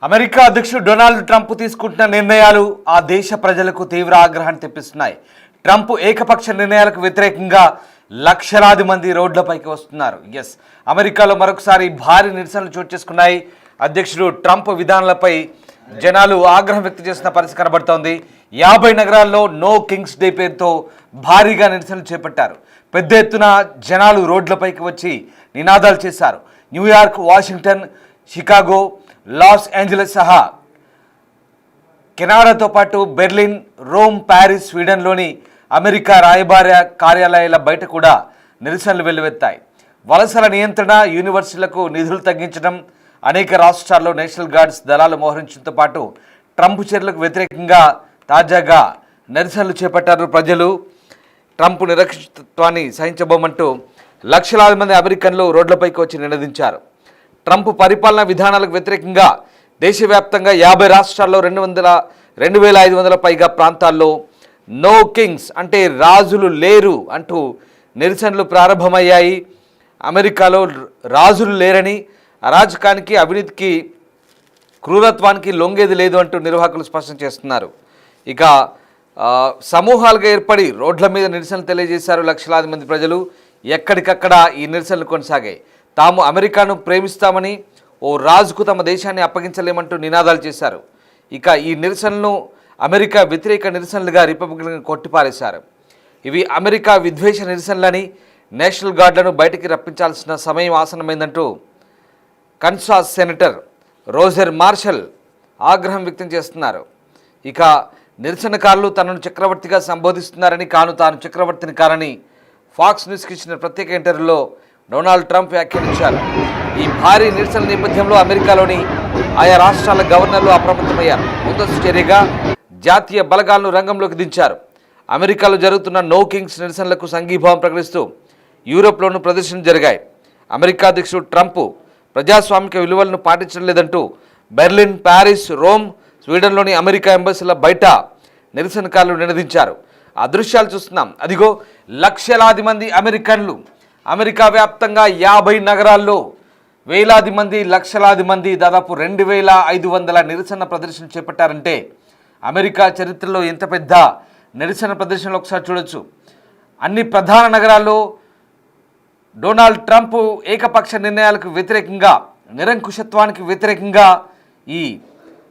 America అధ్యక్షుడు Donald Trump తీసుకుంటున్న నిర్ణయాలు ఆ దేశ ప్రజలకు తీవ్ర ఆగ్రహాన్ని తెప్పిస్తున్నాయి. ట్రంప్ ఏకపక్ష నిర్ణయాలకు వ్యతిరేకంగా లక్షలాది మంది రోడ్లపైకి వస్తున్నారు. అమెరికాలో మరొకసారి భారీ నిరసనలు చోటు చేసుకున్నాయి. అధ్యక్షుడు ట్రంప్ విధానాలపై జనాలు ఆగ్రహం వ్యక్తం చేస్తున్న పరిస్థితి కనబడుతోంది. 50 నగరాల్లో నో కింగ్స్ డే పేరుతో భారీగా నిరసనలు చేపట్టారు. పెద్ద ఎత్తున జనాలు రోడ్లపైకి వచ్చి నినాదాలు చేశారు. New York, Washington, Chicago, Los Angeles సహా కెనడాతో పాటు బెర్లిన్, రోమ్, ప్యారిస్, స్వీడన్లోని అమెరికా రాయబార కార్యాలయాల బయట కూడా నిరసనలు వెల్లువెత్తాయి. వలసల నియంత్రణ, యూనివర్సిటీలకు నిధులు తగ్గించడం, అనేక రాష్ట్రాల్లో నేషనల్ గార్డ్స్ దళాలు మోహరించడంతో పాటు ట్రంప్ చర్యలకు వ్యతిరేకంగా తాజాగా నిరసనలు చేపట్టారు ప్రజలు. ట్రంప్ నిరక్షిత్వాన్ని సహించబోమంటూ లక్షలాది మంది అమెరికన్లు రోడ్లపైకి వచ్చి నినదించారు. ట్రంప్ పరిపాలనా విధానాలకు వ్యతిరేకంగా దేశవ్యాప్తంగా 50 రాష్ట్రాల్లో 2,500 పైగా ప్రాంతాల్లో నో కింగ్స్ అంటే రాజులు లేరు అంటూ నిరసనలు ప్రారంభమయ్యాయి. అమెరికాలో రాజులు లేరని, అరాజకానికి, అవినీతికి, క్రూరత్వానికి లొంగేది లేదు అంటూ నిర్వాహకులు స్పష్టం చేస్తున్నారు. ఇక సమూహాలుగా ఏర్పడి రోడ్ల మీద నిరసనలు తెలియజేశారు లక్షలాది మంది ప్రజలు. ఎక్కడికక్కడ ఈ నిరసనలు కొనసాగాయి. తాము అమెరికాను ప్రేమిస్తామని, ఓ రాజుకు తమ దేశాన్ని అప్పగించలేమంటూ నినాదాలు చేశారు. ఇక ఈ నిరసనలను అమెరికా వ్యతిరేక నిరసనలుగా రిపబ్లికన్ కొట్టిపారేశారు. ఇవి అమెరికా విద్వేష నిరసనలని, నేషనల్ గార్డులను బయటికి రప్పించాల్సిన సమయం ఆసన్నమైందంటూ కన్సాస్ సెనేటర్ రోజర్ మార్షల్ ఆగ్రహం వ్యక్తం చేస్తున్నారు. ఇక నిరసనకారులు తనను చక్రవర్తిగా సంబోధిస్తున్నారని, తాను చక్రవర్తిని కానని ఫాక్స్ న్యూస్కి ఇచ్చిన ప్రత్యేక ఇంటర్వ్యూలో డొనాల్డ్ ట్రంప్ వ్యాఖ్యానించారు. ఈ భారీ నిరసనల నేపథ్యంలో అమెరికాలోని ఆయా రాష్ట్రాల గవర్నర్లు అప్రమత్తమయ్యారు. ముందస్తు చర్యగా జాతీయ బలగాలను రంగంలోకి దించారు. అమెరికాలో జరుగుతున్న నో కింగ్స్ నిరసనలకు సంఘీభావం ప్రకటిస్తూ యూరోప్లోనూ ప్రదర్శనలు జరిగాయి. అమెరికా అధ్యక్షుడు ట్రంప్ ప్రజాస్వామిక విలువలను పాటించడం లేదంటూ బెర్లిన్, ప్యారిస్, రోమ్, స్వీడన్లోని అమెరికా ఎంబసీల బయట నిరసనకారులు నినదించారు. ఆ దృశ్యాలు చూస్తున్నాం. అదిగో లక్షలాది మంది అమెరికన్లు అమెరికా వ్యాప్తంగా 50 నగరాల్లో వేలాది మంది, లక్షలాది మంది, దాదాపు 2,500 నిరసన ప్రదర్శన చేపట్టారంటే అమెరికా చరిత్రలో ఎంత పెద్ద నిరసన ప్రదర్శనలు ఒకసారి చూడొచ్చు. అన్ని ప్రధాన నగరాల్లో డొనాల్డ్ ట్రంప్ ఏకపక్ష నిర్ణయాలకు వ్యతిరేకంగా, నిరంకుశత్వానికి వ్యతిరేకంగా ఈ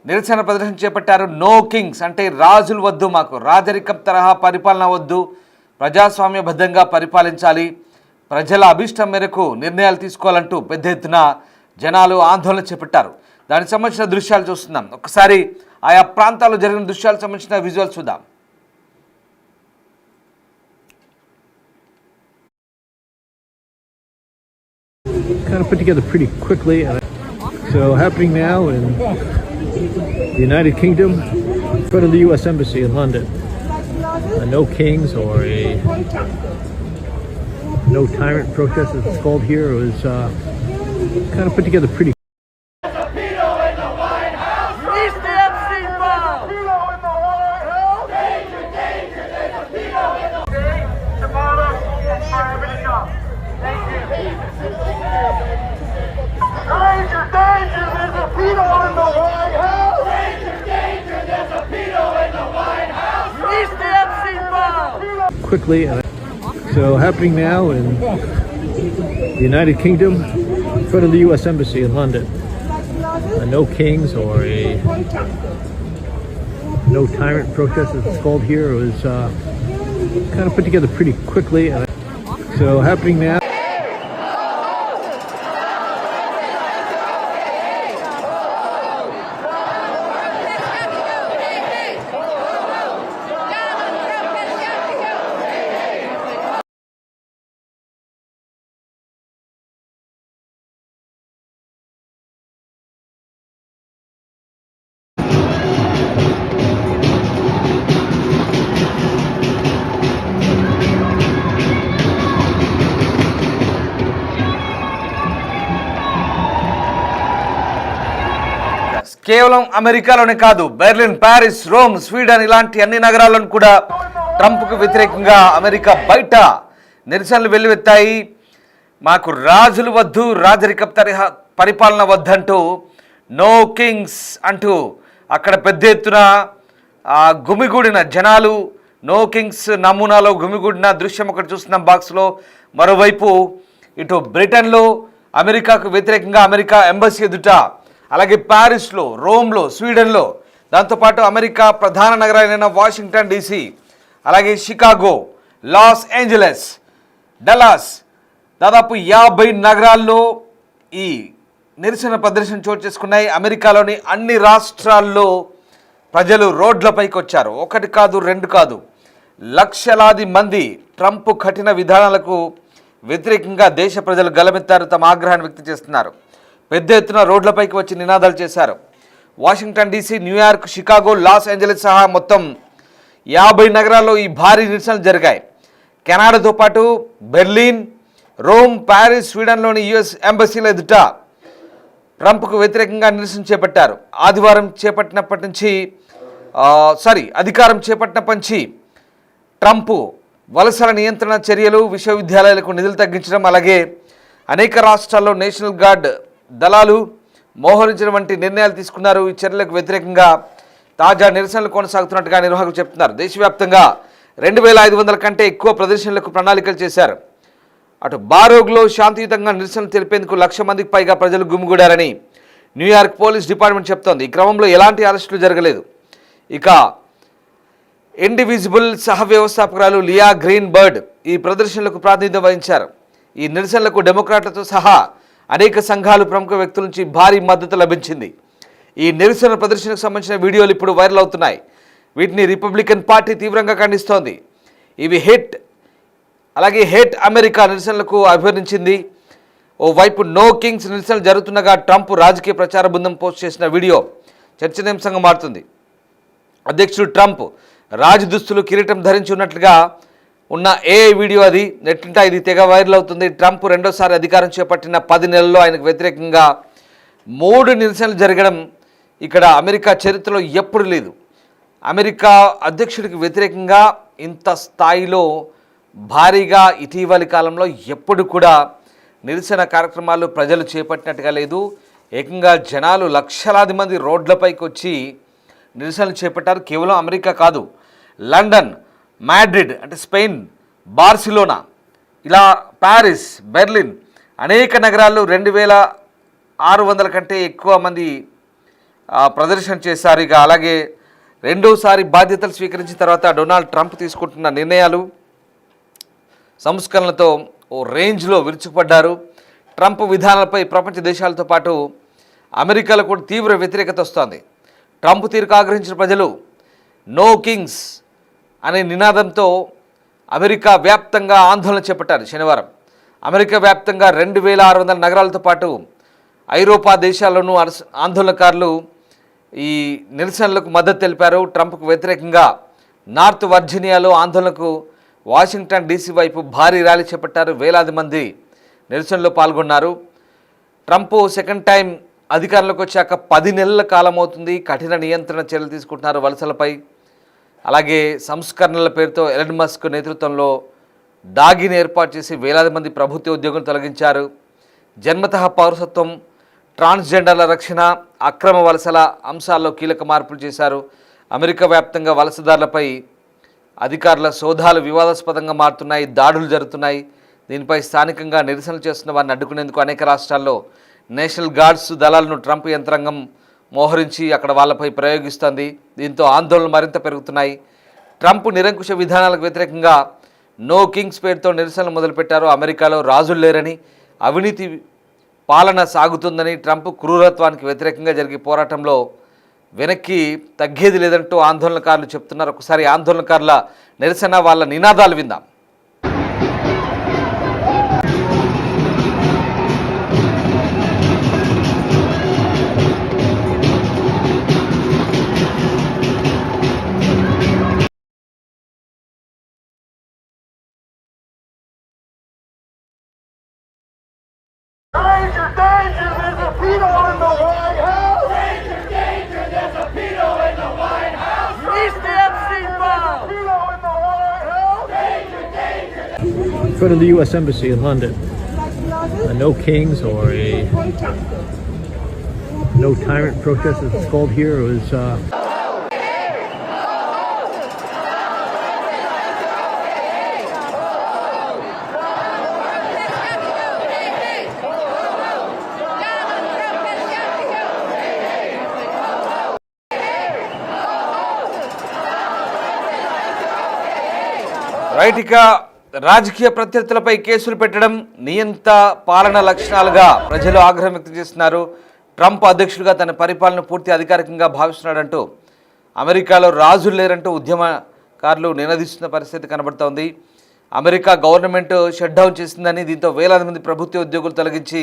నిరసన ప్రదర్శన చేపట్టారు. నో కింగ్స్ అంటే రాజులు వద్దు, మాకు రాజరికం తరహా పరిపాలన వద్దు, ప్రజాస్వామ్యబద్ధంగా పరిపాలించాలి, ప్రజల అభిష్టం మేరకు నిర్ణయాలు తీసుకోవాలంటూ పెద్ద ఎత్తున జనాలు ఆందోళన చేపట్టారు. దానికి సంబంధించిన దృశ్యాలు చూస్తున్నాం. ఒకసారి ఆయా ప్రాంతాల్లో జరిగిన దృశ్యాలకు సంబంధించిన విజువల్స్ చూద్దాం. Kind of put together pretty quickly. So happening now in the United Kingdom, in front of the U.S. Embassy in London. No kings or a no tyrant protest, as it's called here. It was kind of put together pretty. Quickly. So happening now in the United Kingdom, in front of the U.S. Embassy in London. No kings or a no tyrant protest, as it's called here. It was kind of put together pretty quickly. So happening now. కేవలం అమెరికాలోనే కాదు, Berlin, Paris, Rome, Sweden ఇలాంటి అన్ని నగరాలను కూడా ట్రంప్కు వ్యతిరేకంగా America బయట నిరసనలు వెల్లువెత్తాయి. మాకు రాజులు వద్దు, రాజరిక పరిపాలన వద్దంటూ నో కింగ్స్ అంటూ అక్కడ పెద్ద ఎత్తున గుమిగూడిన జనాలు, నో కింగ్స్ నమూనాలో గుమిగూడిన దృశ్యం ఒకటి చూస్తున్నాం బాక్స్లో. మరోవైపు ఇటు బ్రిటన్లో అమెరికాకు వ్యతిరేకంగా అమెరికా ఎంబసీ ఎదుట, అలాగే ప్యారిస్లో, రోమ్లో, స్వీడన్లో, దాంతోపాటు అమెరికా ప్రధాన నగరాలైన వాషింగ్టన్ డీసీ, అలాగే షికాగో, లాస్ ఏంజలస్, డల్లాస్, దాదాపు 50 నగరాల్లో ఈ నిరసన ప్రదర్శన చోటు చేసుకున్నాయి. అమెరికాలోని అన్ని రాష్ట్రాల్లో ప్రజలు రోడ్లపైకి వచ్చారు. ఒకటి కాదు, రెండు కాదు, లక్షలాది మంది ట్రంప్ కఠిన విధానాలకు వ్యతిరేకంగా దేశ ప్రజలు గలమెత్తారు, తమ ఆగ్రహాన్ని వ్యక్తం చేస్తున్నారు. పెద్ద ఎత్తున రోడ్లపైకి వచ్చి నినాదాలు చేశారు. Washington DC, New York, Chicago, Los Angeles సహా మొత్తం 50 నగరాల్లో ఈ భారీ నిరసనలు జరిగాయి. కెనడాతో పాటు బెర్లిన్, రోమ్, ప్యారిస్, స్వీడన్లోని యుఎస్ ఎంబసీల ఎదుట ట్రంప్కు వ్యతిరేకంగా నిరసన చేపట్టారు. అధికారం చేపట్టినప్పటి నుంచి ట్రంప్ వలసల నియంత్రణ చర్యలు, విశ్వవిద్యాలయాలకు నిధులు తగ్గించడం, అలాగే అనేక రాష్ట్రాల్లో నేషనల్ గార్డ్ దళాలు మోహరించడం వంటి నిర్ణయాలు తీసుకున్నారు. ఈ చర్యలకు వ్యతిరేకంగా తాజా నిరసనలు కొనసాగుతున్నట్టుగా నిర్వాహకులు చెప్తున్నారు. దేశవ్యాప్తంగా 2500 కంటే ఎక్కువ ప్రదర్శనలకు ప్రణాళికలు చేశారు. అటు బారోగ్లో శాంతియుతంగా నిరసనలు తెలిపేందుకు 1,00,000 మందికి పైగా ప్రజలు గుమిగూడారని న్యూయార్క్ పోలీస్ డిపార్ట్మెంట్ చెప్తోంది. ఈ క్రమంలో ఎలాంటి అరెస్టులు జరగలేదు. ఇక ఇండివిజిబుల్ సహ వ్యవస్థాపకురాలు లియా గ్రీన్ బర్డ్ ఈ ప్రదర్శనలకు ప్రాతినిధ్యం వహించారు. ఈ నిరసనలకు డెమోక్రాట్లతో సహా అనేక సంఘాలు, ప్రముఖ వ్యక్తుల నుంచి భారీ మద్దతు లభించింది. ఈ నిరసన ప్రదర్శనకు సంబంధించిన వీడియోలు ఇప్పుడు వైరల్ అవుతున్నాయి. వీటిని రిపబ్లికన్ పార్టీ తీవ్రంగా ఖండిస్తోంది. ఇవి హేట్ అమెరికా నిరసనలకు అభివర్ణించింది. ఓవైపు నో కింగ్స్ నిరసనలు జరుగుతుండగా ట్రంప్ రాజకీయ ప్రచార బృందం పోస్ట్ చేసిన వీడియో చర్చనీయాంశంగా మారుతుంది. అధ్యక్షుడు ట్రంప్ రాజదుస్తులు, కిరీటం ధరించి ఉన్నట్లుగా ఉన్న వీడియో అది నెట్టింట ఇది తెగ వైరల్ అవుతుంది. ట్రంప్ రెండోసారి అధికారం చేపట్టిన 10 నెలల్లో ఆయనకు వ్యతిరేకంగా 3 నిరసనలు జరగడం ఇక్కడ అమెరికా చరిత్రలో ఎప్పుడు లేదు. అమెరికా అధ్యక్షుడికి వ్యతిరేకంగా ఇంత స్థాయిలో భారీగా ఇటీవలి కాలంలో ఎప్పుడు కూడా నిరసన కార్యక్రమాలు ప్రజలు చేపట్టినట్టుగా లేదు. ఏకంగా జనాలు లక్షలాది మంది రోడ్లపైకి వచ్చి నిరసనలు చేపట్టారు. కేవలం అమెరికా కాదు, లండన్, మాడ్రిడ్ అంటే స్పెయిన్, బార్సిలోనా, ఇలా ప్యారిస్, బెర్లిన్ అనేక నగరాల్లో 2600 కంటే ఎక్కువ మంది ప్రదర్శన చేశారు. ఇక అలాగే రెండోసారి బాధ్యతలు స్వీకరించిన తర్వాత డొనాల్డ్ ట్రంప్ తీసుకుంటున్న నిర్ణయాలు, సంస్కరణలతో ఓ రేంజ్లో విరుచుకుపడ్డారు. ట్రంప్ విధానాలపై ప్రపంచ దేశాలతో పాటు అమెరికాలో కూడా తీవ్ర వ్యతిరేకత వస్తోంది. ట్రంప్ తీరుకు ఆగ్రహించిన ప్రజలు నో కింగ్స్ అనే నినాదంతో అమెరికా వ్యాప్తంగా ఆందోళన చేపట్టారు. శనివారం అమెరికా వ్యాప్తంగా 2600 నగరాలతో పాటు ఐరోపా దేశాల్లోనూ ఆందోళనకారులు ఈ నిరసనలకు మద్దతు తెలిపారు. ట్రంప్కు వ్యతిరేకంగా నార్త్ వర్జీనియాలో ఆందోళనకు వాషింగ్టన్ డీసీ వైపు భారీ ర్యాలీ చేపట్టారు. వేలాది మంది నిరసనలో పాల్గొన్నారు. ట్రంప్ సెకండ్ టైం అధికారంలోకి వచ్చాక 10 నెలల కాలం అవుతుంది. కఠిన నియంత్రణ చర్యలు తీసుకుంటున్నారు వలసలపై. అలాగే సంస్కరణల పేరుతో ఎలన్ మస్క్ నేతృత్వంలో డాగిని ఏర్పాటు చేసి వేలాది మంది ప్రభుత్వ ఉద్యోగులు తొలగించారు. జన్మతః పౌరసత్వం, ట్రాన్స్జెండర్ల రక్షణ, అక్రమ వలసల అంశాల్లో కీలక మార్పులు చేశారు. అమెరికా వ్యాప్తంగా వలసదారులపై అధికారుల సోదాలు వివాదాస్పదంగా మారుతున్నాయి, దాడులు జరుగుతున్నాయి. దీనిపై స్థానికంగా నిరసనలు చేస్తున్న వారిని అడ్డుకునేందుకు అనేక రాష్ట్రాల్లో నేషనల్ గార్డ్స్ దళాలను ట్రంప్ యంత్రాంగం మోహరించి అక్కడ వాళ్ళపై ప్రయోగిస్తోంది. దీంతో ఆందోళనలు మరింత పెరుగుతున్నాయి. ట్రంప్ నిరంకుశ విధానాలకు వ్యతిరేకంగా నో కింగ్స్ పేరుతో నిరసనలు మొదలుపెట్టారు. అమెరికాలో రాజులు లేరని, అవినీతి పాలన సాగుతుందని, ట్రంప్ క్రూరత్వానికి వ్యతిరేకంగా జరిగే పోరాటంలో వెనక్కి తగ్గేది లేదంటూ ఆందోళనకారులు చెప్తున్నారు. ఒకసారి ఆందోళనకారుల నిరసన, వాళ్ళ నినాదాలు విందాం. In front of the U.S. Embassy in London. No kings or a no tyrant protest, as it's called here. It was right. ఇక రాజకీయ ప్రత్యర్థులపై కేసులు పెట్టడం నియంత పాలన లక్షణాలుగా ప్రజలు ఆగ్రహం వ్యక్తం చేస్తున్నారు. ట్రంప్ అధ్యక్షుడిగా తన పరిపాలన పూర్తి అధికారికంగా భావిస్తున్నాడంటూ అమెరికాలో రాజులు లేరంటూ ఉద్యమకారులు నినదిస్తున్న పరిస్థితి కనబడుతోంది. అమెరికా గవర్నమెంట్ షట్ డౌన్ చేసిందని, దీంతో వేలాది మంది ప్రభుత్వ ఉద్యోగులు తొలగించి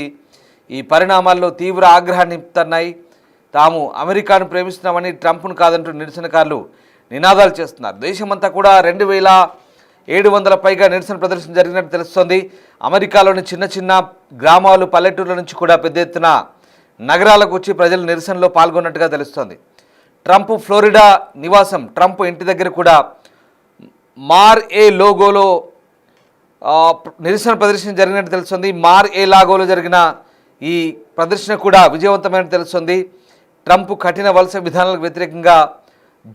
ఈ పరిణామాల్లో తీవ్ర ఆగ్రహాన్ని నింపుతున్నాయి. తాము అమెరికాను ప్రేమిస్తున్నామని, ట్రంప్ను కాదంటూ నిరసనకారులు నినాదాలు చేస్తున్నారు. దేశమంతా కూడా 2700 పైగా నిరసన ప్రదర్శన జరిగినట్టు తెలుస్తోంది. అమెరికాలోని చిన్న చిన్న గ్రామాలు, పల్లెటూర్ల నుంచి కూడా పెద్ద ఎత్తున నగరాలకు వచ్చి ప్రజలు నిరసనలో పాల్గొన్నట్టుగా తెలుస్తోంది. ట్రంప్ ఫ్లోరిడా నివాసం ట్రంప్ ఇంటి దగ్గర కూడా మార్ ఏ లోగోలో నిరసన ప్రదర్శన జరిగినట్టు తెలుస్తుంది. మార్ ఏ లాగోలో జరిగిన ఈ ప్రదర్శన కూడా విజయవంతమైనట్టు తెలుస్తుంది. ట్రంప్ కఠిన వలస విధానాలకు వ్యతిరేకంగా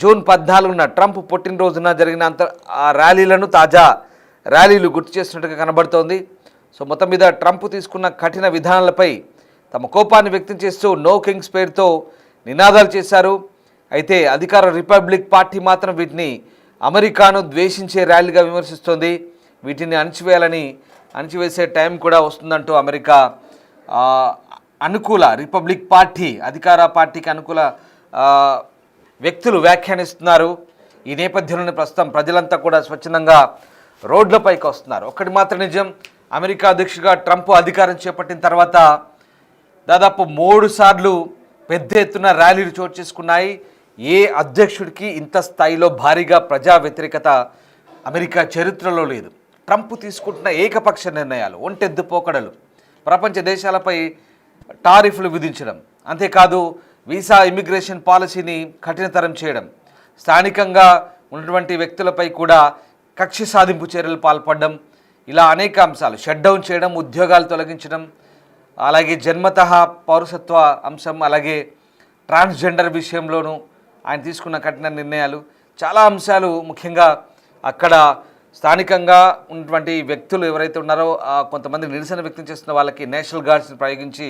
జూన్ 14న ట్రంప్ పుట్టినరోజున జరిగిన ర్యాలీలను, తాజా ర్యాలీలు గుర్తు చేస్తున్నట్టుగా కనబడుతోంది. సో మొత్తం మీద ట్రంప్ తీసుకున్న కఠిన విధానాలపై తమ కోపాన్ని వ్యక్తం చేస్తూ నో కింగ్స్ పేరుతో నినాదాలు చేశారు. అయితే అధికార రిపబ్లిక్ పార్టీ మాత్రం వీటిని అమెరికాను ద్వేషించే ర్యాలీగా విమర్శిస్తోంది. వీటిని అణిచివేసే టైం కూడా వస్తుందంటూ అమెరికా అనుకూల రిపబ్లిక్ పార్టీ, అధికార పార్టీకి అనుకూల వ్యక్తులు వ్యాఖ్యానిస్తున్నారు. ఈ నేపథ్యంలోనే ప్రస్తుతం ప్రజలంతా కూడా స్వచ్ఛందంగా రోడ్లపైకి వస్తున్నారు. ఒక్కటి మాత్రం నిజం, అమెరికా అధ్యక్షుడిగా ట్రంప్ అధికారం చేపట్టిన తర్వాత దాదాపు 3 సార్లు పెద్ద ఎత్తున ర్యాలీలు చోటు చేసుకున్నాయి. ఏ అధ్యక్షుడికి ఇంత స్థాయిలో భారీగా ప్రజా వ్యతిరేకత అమెరికా చరిత్రలో లేదు. ట్రంప్ తీసుకుంటున్న ఏకపక్ష నిర్ణయాలు, ఒంటెద్దు పోకడలు, ప్రపంచ దేశాలపై టారిఫ్లు విధించడం, అంతేకాదు వీసా ఇమిగ్రేషన్ పాలసీని కఠినతరం చేయడం, స్థానికంగా ఉన్నటువంటి వ్యక్తులపై కూడా కక్ష సాధింపు చర్యలు పాల్పడడం, ఇలా అనేక అంశాలు, షట్ డౌన్ చేయడం, ఉద్యోగాలు తొలగించడం, అలాగే జన్మతః పౌరసత్వ అంశం, అలాగే ట్రాన్స్జెండర్ విషయంలోనూ ఆయన తీసుకున్న కఠిన నిర్ణయాలు, చాలా అంశాలు. ముఖ్యంగా అక్కడ స్థానికంగా ఉన్నటువంటి వ్యక్తులు ఎవరైతే ఉన్నారో కొంతమంది నిరసన వ్యక్తం చేస్తున్న వాళ్ళకి నేషనల్ గార్డ్స్ని ప్రయోగించి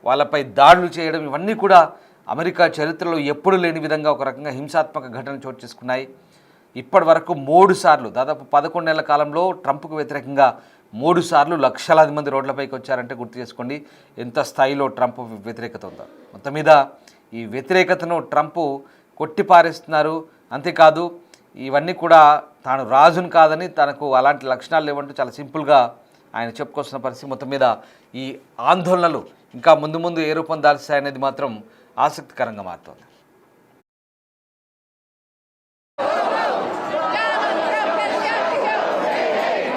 వాళ్ళపై దాడులు చేయడం, ఇవన్నీ కూడా అమెరికా చరిత్రలో ఎప్పుడు లేని విధంగా ఒక రకంగా హింసాత్మక ఘటనలు చోటు చేసుకున్నాయి. ఇప్పటి వరకు 3 సార్లు, దాదాపు 11 నెలల కాలంలో ట్రంప్కు వ్యతిరేకంగా 3 సార్లు లక్షలాది మంది రోడ్లపైకి వచ్చారంటే గుర్తు చేసుకోండి ఎంత స్థాయిలో ట్రంప్ వ్యతిరేకత ఉందో. మొత్తం మీద ఈ వ్యతిరేకతను ట్రంప్ కొట్టిపారేస్తున్నారు. అంతేకాదు ఇవన్నీ కూడా తాను రాజును కాదని, తనకు అలాంటి లక్షణాలు లేవంటూ చాలా సింపుల్గా ఆయన చెప్పుకొస్తున్న పరిస్థితి. మొత్తం మీద ఈ ఆందోళనలు ఇంకా ముందు ముందు ఏ రూపం దాల్స్తాయనేది మాత్రం ఆసక్తికరంగా మారుతోంది.